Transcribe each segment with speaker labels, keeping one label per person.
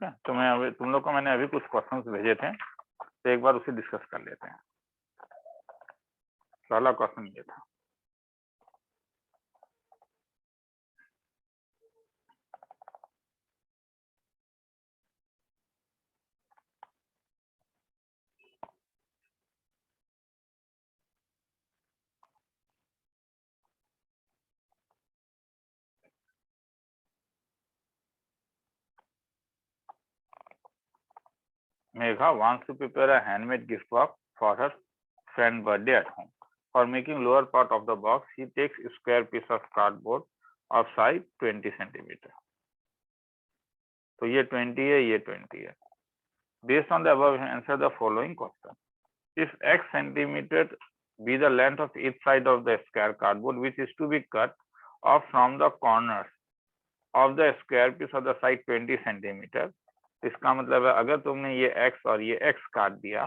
Speaker 1: ठीक है, तो मैं अभी तुम लोग को मैंने अभी कुछ क्वेश्चंस भेजे थे, तो एक बार उसे डिस्कस कर लेते हैं। पहला क्वेश्चन ये था, Megha wants to prepare a handmade gift box for her friend's birthday at home. For making lower part of the box, she takes a square piece of cardboard of size 20 centimeter. तो ये 20 है, ये 20 है. Based on the above, answer the following question. If x centimeter be the length of each side of the square cardboard which is to be cut off from the corners of the square piece of the size 20 centimeter, इसका मतलब है अगर तुमने ये x और ये x काट दिया,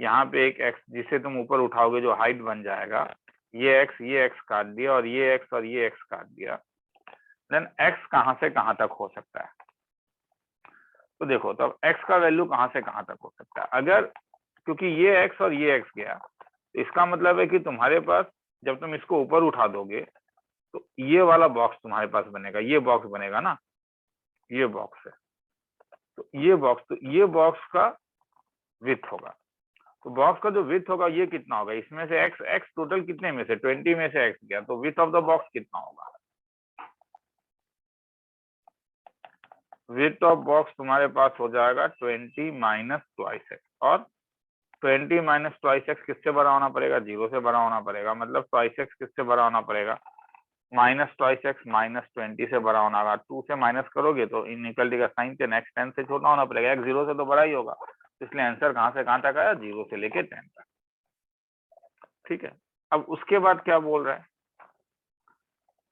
Speaker 1: यहाँ पे एक x जिसे तुम ऊपर उठाओगे जो हाइट बन जाएगा, ये x काट दिया और ये x काट दिया, देन x कहाँ से कहाँ तक हो सकता है? तो देखो, तो अब x का वैल्यू कहाँ से कहाँ तक हो सकता है? अगर क्योंकि ये x और ये x गया, इसका मतलब है कि तुम्हारे पास जब तुम इसको ऊपर उठा दोगे तो ये वाला बॉक्स तुम्हारे पास बनेगा, ये बॉक्स बनेगा ना, ये बॉक्स है, तो ये बॉक्स का विड्थ होगा। तो बॉक्स का जो विड्थ होगा ये कितना होगा? इसमें से x टोटल कितने में से 20 में से x गया, तो विड्थ ऑफ द बॉक्स कितना होगा? विड्थ ऑफ बॉक्स तुम्हारे पास हो जाएगा 20 माइनस ट्वाइस एक्स, और 20 माइनस ट्वाइस एक्स किससे बड़ा होना पड़ेगा? 0 से बड़ा होना पड़ेगा। मतलब ट्वाइस एक्स किससे बड़ा होना पड़ेगा? माइनस ट्वाइस एक्स माइनस 20 से बड़ा होना होगा। 2 से माइनस करोगे तो इनइक्वालिटी का साइन 10, x 10 से छोटा होना पड़ेगा, x 0 से तो बड़ा ही होगा, इसलिए आंसर कहाँ से कहाँ तक आया? 0 से लेके 10 तक। ठीक है, अब उसके बाद क्या बोल रहा है?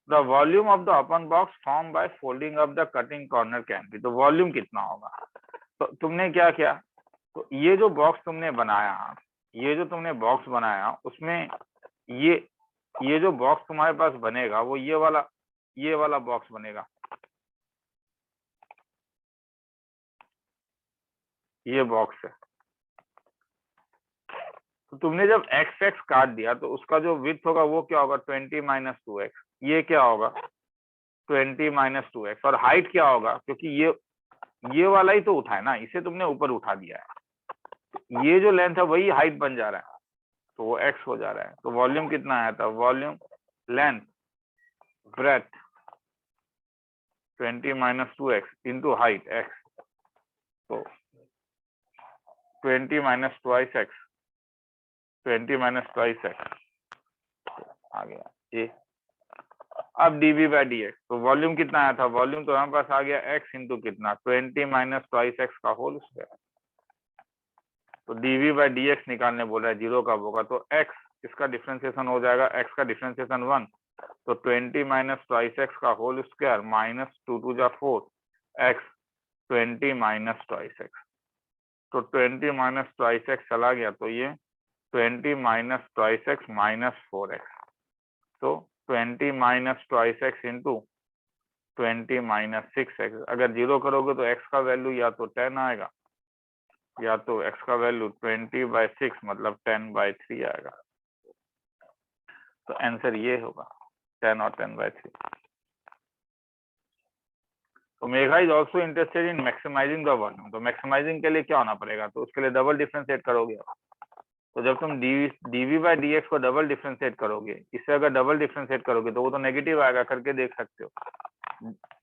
Speaker 1: The volume of the open box form by folding of the cutting corner can be. तो वॉल्यूम कितना होगा? तो तुमने क्या किया, तो ये जो बॉक्स तुमने बनाया, ये जो तुमने बॉक्स बनाया उसमें ये जो बॉक्स तुम्हारे पास बनेगा वो ये वाला बॉक्स बनेगा, ये बॉक्स है। तो तुमने जब x काट दिया तो उसका जो विड्थ होगा वो क्या होगा? 20 माइनस 2x। ये क्या होगा? 20 माइनस 2x। और हाइट क्या होगा? क्योंकि ये वाला ही तो उठा है ना, इसे तुमने ऊपर उठा दिया है, ये जो लेंथ है वही हाइट बन जा रहा है, तो वो x हो जा रहा है। तो वॉल्यूम कितना आया था? Volume length breadth 20 minus 2x into height x, तो 20 minus twice x, 20 minus twice x आ गया ये। अब dv बाई dx, तो वॉल्यूम कितना आया था? वॉल्यूम तो हमारे पास आ गया x इंटू कितना? 20 माइनस ट्वाइस x का होल स्क्वायर। तो dv बाई dx निकालने बोल रहा है, 0 कब होगा? तो x इसका डिफरेंशिएशन हो जाएगा, x का डिफरेंशिएशन 1, तो 20 माइनस ट्वाइस x का होल स्क्वायर माइनस 2 2 जा 4 x 20 माइनस ट्वाइस x। तो 20 माइनस ट्वाइस x चला गया, तो ये 20 minus twice x minus 4x, तो 20 minus twice x into 20 minus 6x। अगर 0 करोगे तो x का वैल्यू या तो 10 आएगा या तो x का वैल्यू 20/6 मतलब 10/3 आएगा। तो आंसर ये होगा 10 और 10/3। तो Megha is also interested in maximising the volume. तो मैक्सिमाइजिंग के लिए क्या होना पड़ेगा? तो उसके लिए डबल डिफरेंशिएट करोगे। तो जब तुम dv बाई dx को डबल डिफरेंशिएट करोगे, इससे अगर डबल डिफरेंशिएट करोगे तो वो तो नेगेटिव आएगा, करके देख सकते हो।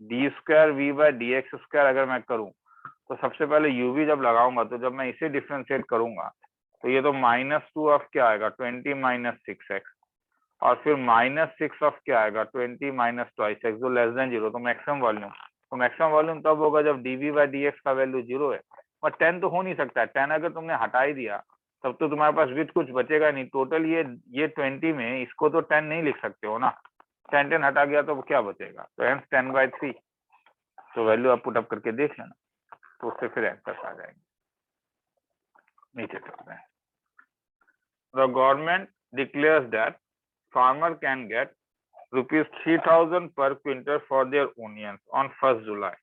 Speaker 1: D square v by d x square अगर मैं करूं तो सबसे पहले uv जब लगाऊंगा, तो जब मैं इसे डिफरेंशिएट करूंगा तो ये तो -2 ऑफ क्या आएगा? 20 माइनस 6x, और फिर -6 ऑफ क्या आएगा? 20 माइनस ट्वाइस एक्स, जो लेस देन 0। तो मैक्सिमम वॉल्यूम, तो मैक्सिमम वॉल्यूम तब होगा जब dv बाई dx का वैल्यू 0 है। और 10 तो हो नहीं सकता है, 10 अगर तुमने हटा ही दिया तब तो तुम्हारे पास विथ कुछ बचेगा नहीं। टोटल ये 20 में इसको तो 10 नहीं लिख सकते हो ना, 10 हटा गया तो क्या बचेगा? तो हेंस 10/3। तो वैल्यू आप पुट अप करके देख लेना, तो उससे फिर आंसर आ जाएंगे। नीचे चलते हैं। The government declares that farmer can get ₹3,000 per quintal for their onions on 1st July.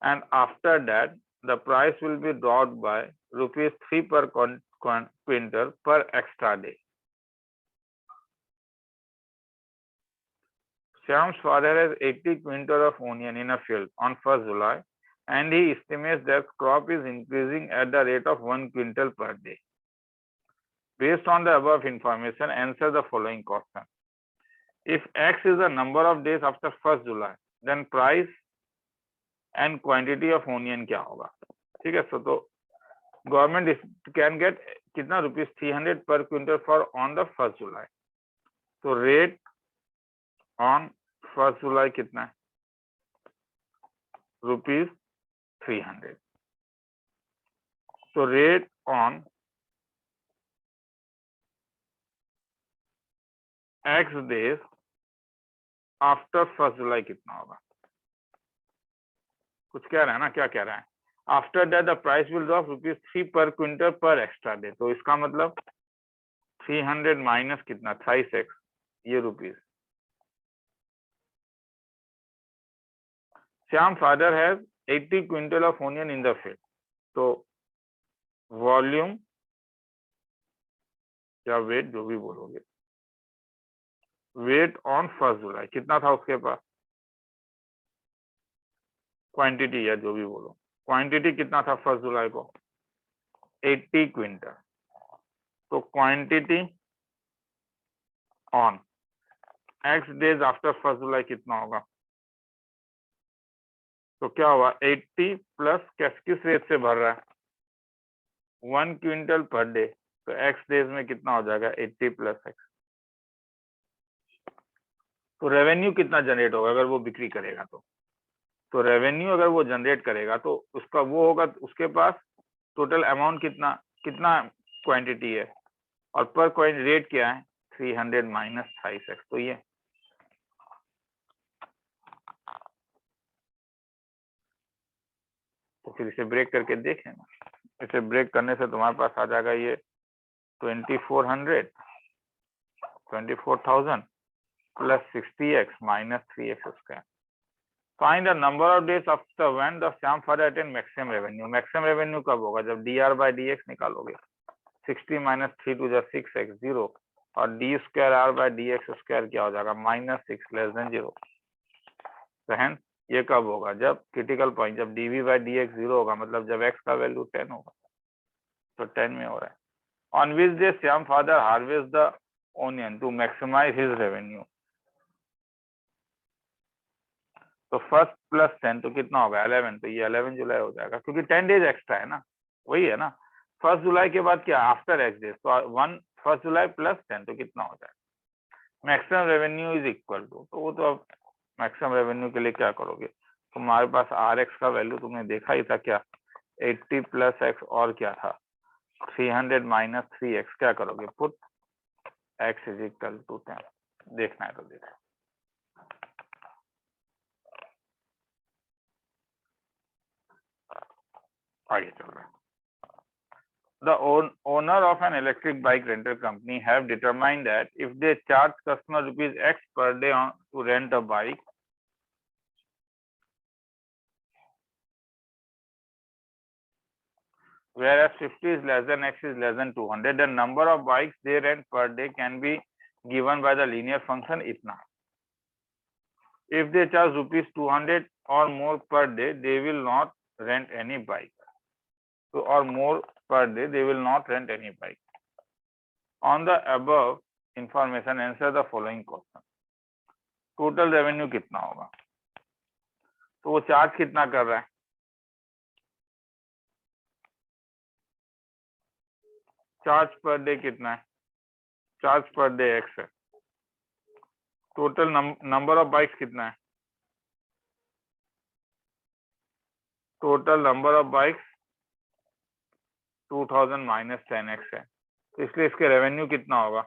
Speaker 1: and after that the price will be dropped by ₹3 per quintal per extra day. Shyam's father has 80 quintals of onion in a field on 1st July and he estimates that crop is increasing at the rate of 1 quintal per day. Based on the above information, answer the following question. If X is the number of days after 1st July, then price and quantity of onion क्या होगा? ठीक है, तो government can get कितना ₹300 per quintal for on the 1st July. So rate on 1st July कितना है? ₹300. So rate on X days after 1st जुलाई कितना होगा? कुछ कह रहा है ना, क्या कह रहा है? After that the price will drop ₹3 पर क्विंटल पर एक्स्ट्रा डे. तो इसका मतलब 300 माइनस कितना 28x ये rupees. Shyam father has 80 quintal of onion in the field. तो वॉल्यूम या वेट जो भी बोलोगे, वेट ऑन 1st जुलाई कितना था उसके पास? क्वांटिटी या जो भी बोलो, क्वांटिटी कितना था 1st जुलाई को? 80 क्विंटल. तो quantity on x days after 1st जुलाई कितना होगा? तो क्या हुआ? 80 प्लस किस रेट से भर रहा है? 1 क्विंटल पर डे. तो x डेज में कितना हो जाएगा? 80 प्लस x. तो रेवेन्यू कितना जनरेट होगा अगर वो बिक्री करेगा? तो रेवेन्यू अगर वो जनरेट करेगा तो उसका वो होगा, उसके पास टोटल अमाउंट कितना क्वांटिटी है और पर कॉइन रेट क्या है? 300 माइनस 28x. तो ये तो फिर इसे ब्रेक करके देखें ना. इसे ब्रेक करने से तुम्हारे पास आ जाएगा ये 24,000 plus 60x minus 3x square. Find the number of days after when the Shyam father attained maximum revenue. Maximum revenue कब होगा? जब dr by dx निकालोगे. 60 minus 3 to the 6x 0 और d square r by dx square क्या हो जाएगा? minus 6 less than 0. तो hence ये कब होगा? जब क्रिटिकल पॉइंट, जब dv by dx 0 होगा, मतलब जब x का वैल्यू 10 होगा. तो 10 में हो रहा है. On which day Shyam father harvest the onion to maximize his revenue. तो 1st प्लस 10 तो कितना होगा? 11. तो ये 11 जुलाई हो जाएगा क्योंकि 10 डेज एक्स्ट्रा है ना, वही है ना. 1st जुलाई के बाद क्या? After x days. तो 1 जुलाई प्लस 10 तो कितना हो जाएगा? Maximum revenue is equal to, तो वो तो अब मैक्सिमम रेवेन्यू के लिए क्या करोगे? तुम्हारे पास rx का वैल्यू तुमने देखा ही था क्या? 80 प्लस x और क्या था? 300 माइनस 3x. क्या करोगे? Put x is equal to 10. देखना है तो देखो. आगे चल रहा है. The owner of an electric bike rental company have determined that if they charge customer ₹X per day to rent a bike, whereas 50 is less than X is less than 200, the number of bikes they rent per day can be given by the linear function itna. If they charge ₹200 or more per day, they will not rent any bike. So, or more per day, they will not rent any bike. On the above information, answer the following question. Total revenue कितना होगा? तो वो charge कितना कर रहा है? Charge per day कितना है? चार्ज पर डे x है. टोटल नंबर ऑफ बाइक्स कितना है? Total number of bikes 2000 minus 10x है. तो इसलिए इसके रेवेन्यू कितना होगा?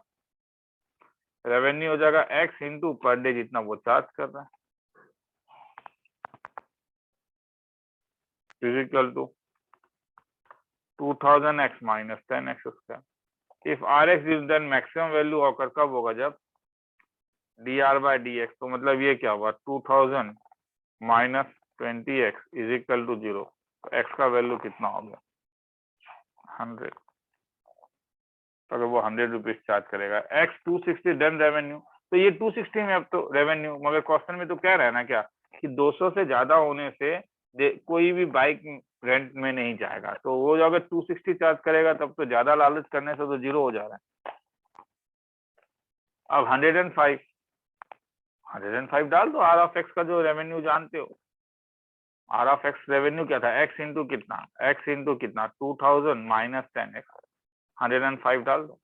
Speaker 1: रेवेन्यू हो जाएगा x इंटू पर डे जितना वो चार्ज कर रहा है is equal to 2000x minus 10x square. If rx is then maximum value occur कब होगा? जब dr by dx. तो मतलब ये क्या होगा? 2000 minus 20x is equal to 0, तो x का वैल्यू कितना हो गया 100। तो अगर वो 100 रुपीज चार्ज करेगा, x 260 डन रेवेन्यू, तो ये 260 में अब तो रेवेन्यू, मगर क्वेश्चन में तो कह रहा है ना क्या कि 200 से ज्यादा होने से कोई भी बाइक रेंट में नहीं जाएगा, तो वो अगर 260 चार्ज करेगा तब तो ज्यादा लालच करने से तो 0 हो जा रहा है। अब 105 डाल दो, आर ऑफ एक्स का जो रेवेन्यू जानते हो, आर ऑफ एक्स रेवेन्यू क्या था, एक्स इंटू कितना 2000 माइनस 10x, 105 डाल दो।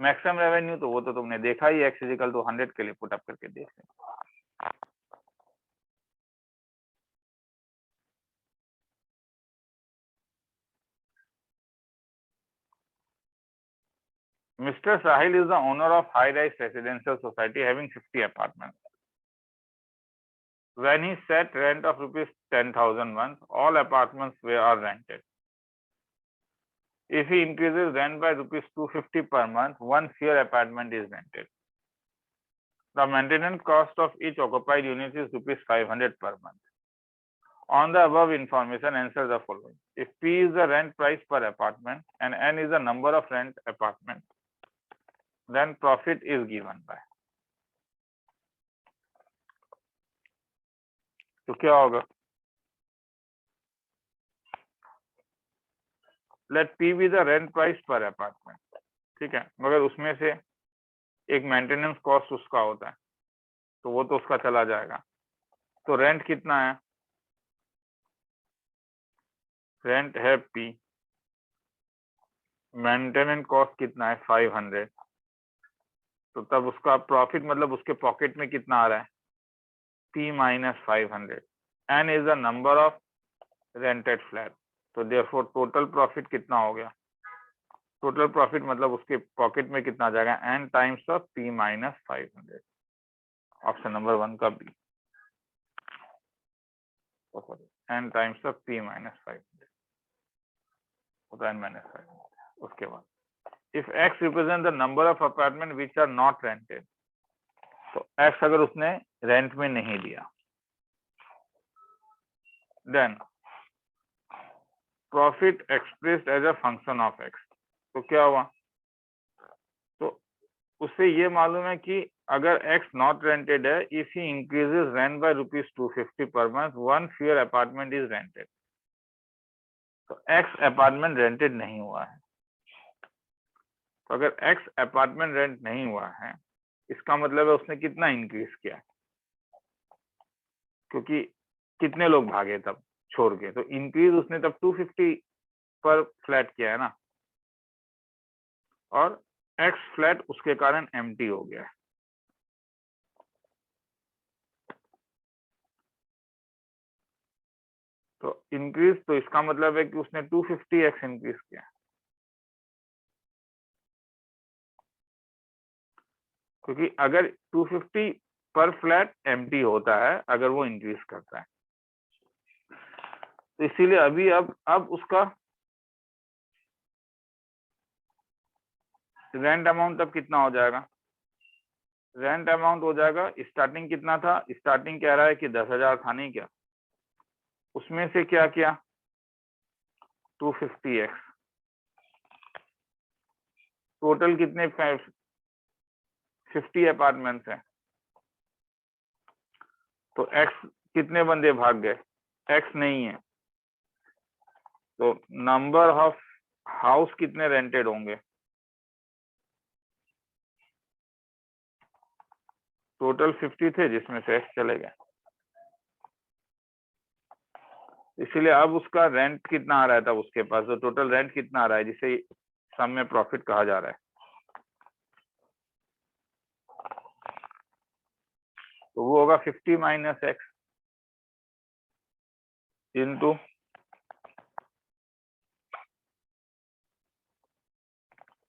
Speaker 1: मैक्सिमम रेवेन्यू तो वो तो तुमने देखा ही, एक्स इजिकल टू 100 के लिए पुट अप करके देख लें। Mr. Sahil is the owner of high-rise residential society having 50 apartments. When he set rent of rupees 10,000 once, all apartments are rented. If he increases rent by rupees 250 per month, one sphere apartment is rented. The maintenance cost of each occupied unit is rupees 500 per month. On the above information, answer the following. If P is the rent price per apartment and N is the number of rent apartments, then profit is given by. तो क्या होगा, let P be the rent price per apartment, ठीक है, मगर उसमें से एक maintenance cost उसका होता है, तो वो तो उसका चला जाएगा। तो रेंट कितना है, रेंट है P, मेंटेनेंस कॉस्ट कितना है 500, तो तब उसका प्रॉफिट मतलब उसके पॉकेट में कितना आ रहा है P minus 500। N is the number of rented flat, तो देयरफॉर टोटल प्रॉफिट कितना हो गया, टोटल प्रॉफिट मतलब उसके पॉकेट में कितना आ जाएगा N times of P minus 500। Option number 1 का B, N times of P minus 500 होता है N माइनस 500। उसके बाद if X represent the number of apartment which are not rented, तो X अगर उसने रेंट में नहीं दिया, then profit expressed as a function of X, तो क्या हुआ, तो उससे ये मालूम है कि अगर X नॉट रेंटेड है, if he increases rent by rupees 250 per month, one square apartment is rented, तो X अपार्टमेंट रेंटेड नहीं हुआ है। तो अगर X अपार्टमेंट रेंट नहीं हुआ है, इसका मतलब है उसने कितना इंक्रीज किया, क्योंकि कितने लोग भागे तब छोड़ के, तो इंक्रीज उसने तब 250 पर फ्लैट किया है ना, और X फ्लैट उसके कारण एम्प्टी हो गया है। तो इंक्रीज, तो इसका मतलब है कि उसने 250x इंक्रीज किया, क्योंकि अगर 250 पर फ्लैट एम्प्टी होता है अगर वो इंक्रीज करता है, तो इसीलिए अभी अब उसका रेंट अमाउंट तब कितना हो जाएगा, रेंट अमाउंट हो जाएगा, स्टार्टिंग कितना था, स्टार्टिंग कह रहा है कि 10,000 था नहीं क्या, उसमें से क्या किया 250x, टोटल कितने 50 अपार्टमेंट्स हैं, तो X कितने बंदे भाग गए, X नहीं है, तो नंबर ऑफ हाउस कितने रेंटेड होंगे, टोटल 50 थे जिसमें से X चले गए, इसलिए अब उसका रेंट कितना आ रहा है तब उसके पास, तो टोटल रेंट कितना आ रहा है जिसे सम में प्रॉफिट कहा जा रहा है, तो वो होगा 50 minus X into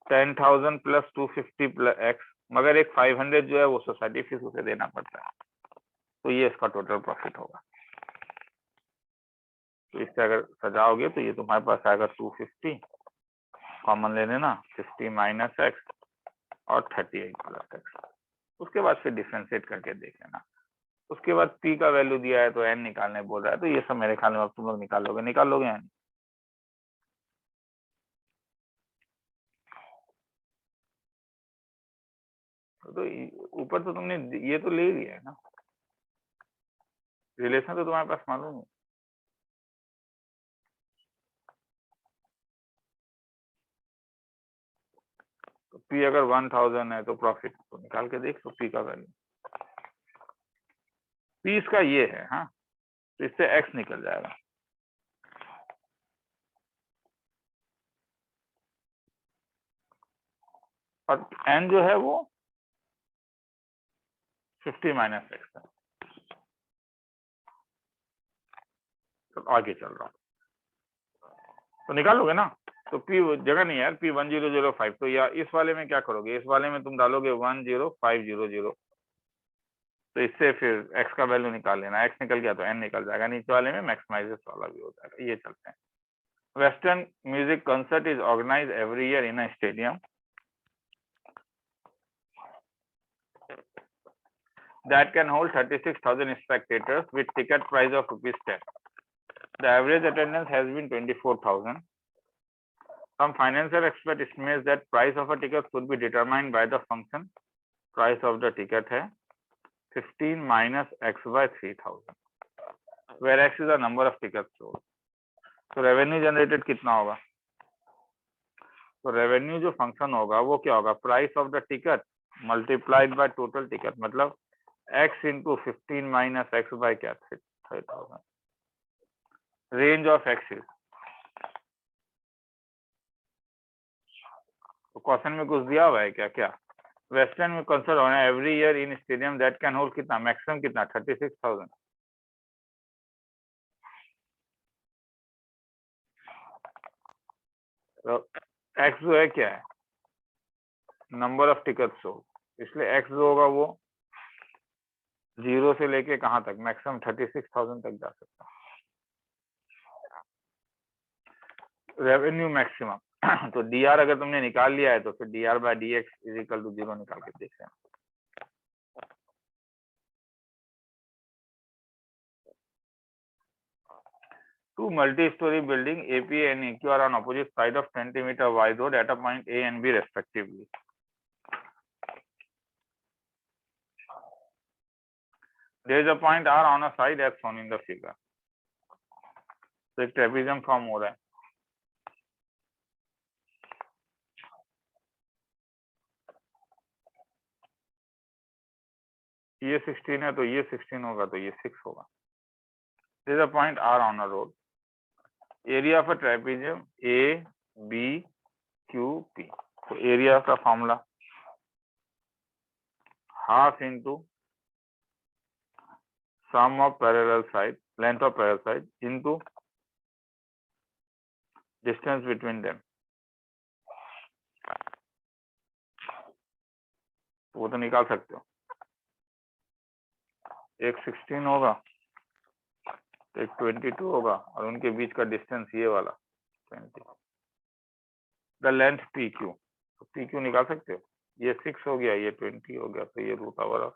Speaker 1: 10,000 plus 250 plus X, मगर एक 500 जो है वो सोसाइटी फीस उसे देना पड़ता है, तो ये इसका टोटल प्रॉफिट होगा। तो इससे अगर सजाओगे तो ये तुम्हारे पास आएगा 250, कॉमन ले लेना, 50 माइनस X और 38 प्लस X, उसके बाद फिर डिफरेंशिएट करके देख लेना। उसके बाद P का वैल्यू दिया है तो N निकालने बोल रहा है, तो ये सब मेरे ख्याल में अब तुम लोग निकाल लोगे N। तो ऊपर तो तुमने ये तो ले लिया है ना, रिलेशन तो तुम्हारे पास मालूम है। तो P अगर 1000 है तो प्रॉफिट तो निकाल के देख लो P का वैल्यू। P इसका ये है, हाँ, तो इससे X निकल जाएगा। और N जो है वो 50 माइनस X है। तो आगे चल रहा हूँ, तो निकालोगे ना, तो P जगह नहीं यार, P1005, तो या इस वाले में क्या करोगे, इस वाले में तुम डालोगे 10500, तो इससे फिर X का वैल्यू निकाल लेना, X निकल गया तो N निकल जाएगा, नीचे वाले में मैक्सिमाइजेस वाला भी हो जाएगा। ये चलते हैं। Western music concert is organise every year in a stadium that can hold 36,000 spectators with ticket price of ₹10. The average attendance has been 24,000. Some financial expert estimates that price of a ticket should be determined by the function price of the ticket है 15 minus x by 3000, where x is the number of tickets sold. तो revenue generated कितना होगा, तो revenue जो function होगा वो क्या होगा, price of the ticket multiplied by total ticket, मतलब x into 15 minus x by क्या 3000। रेंज ऑफ x इज, तो क्वेश्चन में कुछ दिया हुआ है क्या, क्या वेस्टर्न में कंसर्ट होना every year in stadium that can hold कितना, मैक्सिमम कितना 36,000। तो x जो है क्या है, नंबर ऑफ टिकट सोल्ड, इसलिए x जो होगा वो 0 से लेके कहां तक, मैक्सिमम 36,000 तक जा सकता है। रेवेन्यू मैक्सिमम तो dr अगर तुमने निकाल लिया है तो फिर dr by dx is equal to 0 निकाल के देख लेना। Two multi-story building APA and EQ are on opposite side of 20-meter wide road at a point A and B respectively. There is a point R on a side as shown in the figure. तो एक trapezium form हो रहा है, ये 16 है तो ये 16 होगा तो ये 6 होगा। There is a point R on a road. Area of a trapezium ABQP. तो एरिया का formula half into sum of parallel side, length of parallel side into distance between them. वो तो निकाल सकते हो, एक 16 होगा एक 22 होगा और उनके बीच का डिस्टेंस ये वाला 20। द लेंथ PQ, तो PQ निकाल सकते हो, ये 6 हो गया, ये 20 हो गया, तो ये root over of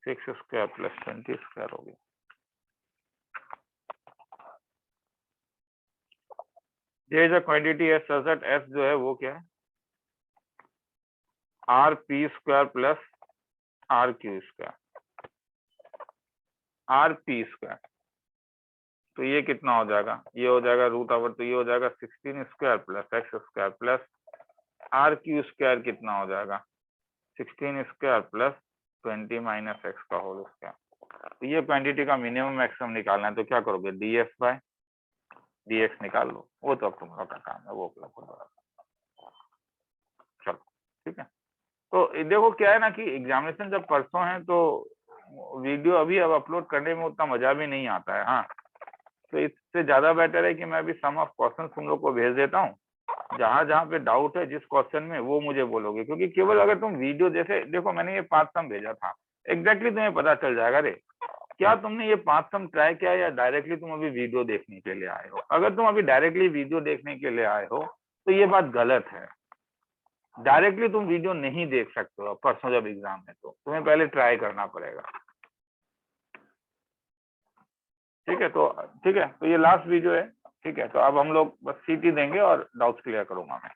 Speaker 1: 6 square plus 20 square हो गया। ये जो क्वांटिटी है सच एस जो है वो क्या है, RP square plus RQ square, RP square, तो ये कितना हो जाएगा, ये हो जाएगा रूट ओवर, तो ये हो जाएगा 16 square plus x square plus RQ square कितना हो जाएगा 16 स्क्वायर प्लस 20 माइनस एक्स का होल स्क्वायर। तो ये क्वांटिटी का मिनिमम मैक्सिमम निकालना है, तो क्या करोगे df बाय dx निकाल लो, वो तो अब तुम लोग का काम है, वो चलो ठीक है। तो देखो क्या है ना कि एग्जामिनेशन जब परसों है तो वीडियो अभी अब अपलोड करने में उतना मजा भी नहीं आता है, हाँ, तो इससे ज्यादा बेटर है कि मैं अभी सम ऑफ क्वेश्चन तुम लोग को भेज देता हूँ, जहां जहां पे डाउट है जिस क्वेश्चन में वो मुझे बोलोगे, क्योंकि केवल अगर तुम वीडियो जैसे देखो मैंने ये 5 सम भेजा था, एग्जैक्टली तुम्हें पता चल जाएगा रे क्या तुमने ये 5 सम ट्राई किया या डायरेक्टली तुम अभी वीडियो देखने के लिए आए हो। अगर तुम अभी डायरेक्टली वीडियो देखने के लिए आए हो तो ये बात गलत है, डायरेक्टली तुम वीडियो नहीं देख सकते हो, परसों जब एग्जाम है तो तुम्हें पहले ट्राई करना पड़ेगा। ठीक है, तो ये लास्ट वीडियो है। ठीक है, तो अब हम लोग बस सीटी देंगे और डाउट्स क्लियर करूंगा मैं।